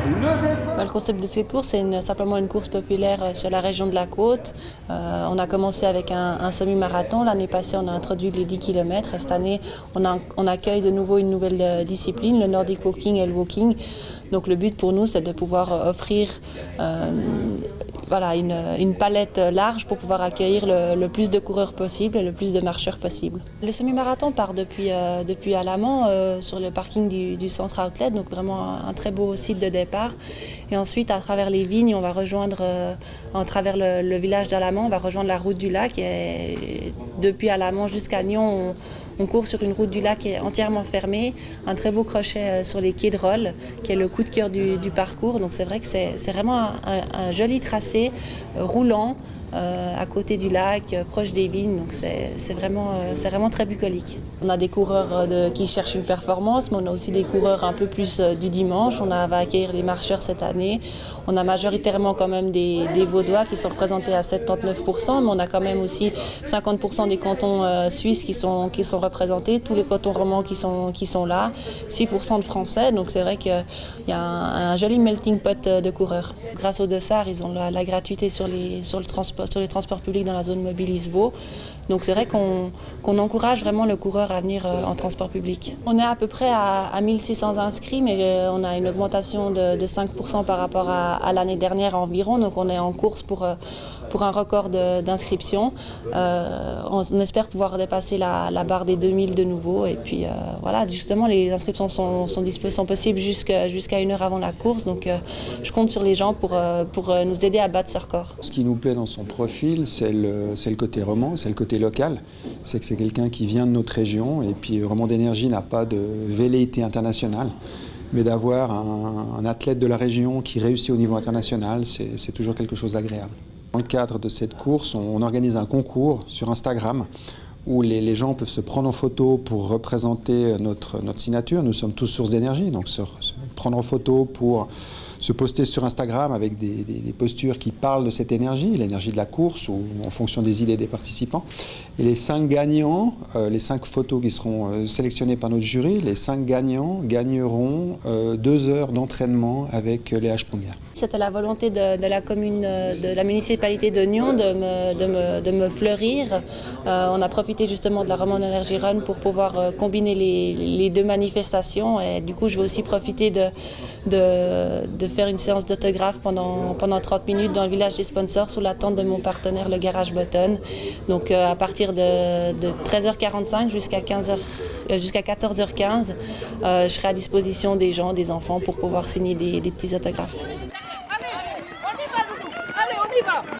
Le concept de cette course, c'est simplement une course populaire sur la région de la Côte. On a commencé avec un semi-marathon. L'année passée, on a introduit les 10 km. Et cette année, on accueille de nouveau une nouvelle discipline, le Nordic Walking et le Walking. Donc le but pour nous, c'est de pouvoir offrir une palette large pour pouvoir accueillir le plus de coureurs possible et le plus de marcheurs possible. Le semi-marathon part depuis Alamand sur le parking du centre Outlet, donc vraiment un très beau site de départ. Et ensuite, à travers les vignes, on va rejoindre, à travers le village d'Alamand, on va rejoindre la route du lac. Et depuis Alamand jusqu'à Nyon, on court sur une route du lac qui est entièrement fermée, un très beau crochet sur les quais de Rolle, qui est le coup de cœur du parcours. Donc c'est vrai que c'est vraiment un joli tracé roulant à côté du lac, proche des vignes. Donc c'est vraiment très bucolique. On a des coureurs qui cherchent une performance, mais on a aussi des coureurs un peu plus du dimanche. On va accueillir les marcheurs cette année. On a majoritairement quand même des Vaudois qui sont représentés à 79%, mais on a quand même aussi 50% des cantons suisses qui sont représentés, tous les cantons romans qui sont là, 6% de Français. Donc c'est vrai qu'il y a un joli melting pot de coureurs. Grâce aux Dossards, ils ont la gratuité sur les transports publics dans la zone mobile ISVO. Donc c'est vrai qu'on encourage vraiment le coureur à venir en transport public. On est à peu près à 1600 inscrits, mais on a une augmentation de 5% par rapport à l'année dernière environ. Donc on est en course pour un record d'inscription. On espère pouvoir dépasser la barre des 2000 de nouveau. Et puis voilà, justement, les inscriptions sont possibles jusqu'à une heure avant la course. Donc je compte sur les gens pour nous aider à battre ce record. Ce qui nous plaît dans son profil, c'est le côté roman, c'est le côté local. C'est que c'est quelqu'un qui vient de notre région. Et puis Roman d'énergie n'a pas de velléité internationale. Mais d'avoir un athlète de la région qui réussit au niveau international, c'est toujours quelque chose d'agréable. Dans le cadre de cette course, on organise un concours sur Instagram où les gens peuvent se prendre en photo pour représenter notre signature. Nous sommes tous sources d'énergie, donc se prendre en photo pour se poster sur Instagram avec des postures qui parlent de cette énergie, l'énergie de la course ou en fonction des idées des participants. Et les 5 gagnants, les 5 photos qui seront sélectionnées par notre jury, les 5 gagnants gagneront 2 heures d'entraînement avec Léa Sponger. C'était la volonté de la commune, de la municipalité de Nyon de me fleurir. On a profité justement de la Roman d'énergie Run pour pouvoir combiner les deux manifestations. Et du coup, je vais aussi profiter de faire une séance d'autographe pendant 30 minutes dans le village des sponsors sous la tente de mon partenaire, le Garage Button. Donc à partir de 13h45 jusqu'à 14h15, je serai à disposition des gens, des enfants pour pouvoir signer des petits autographes.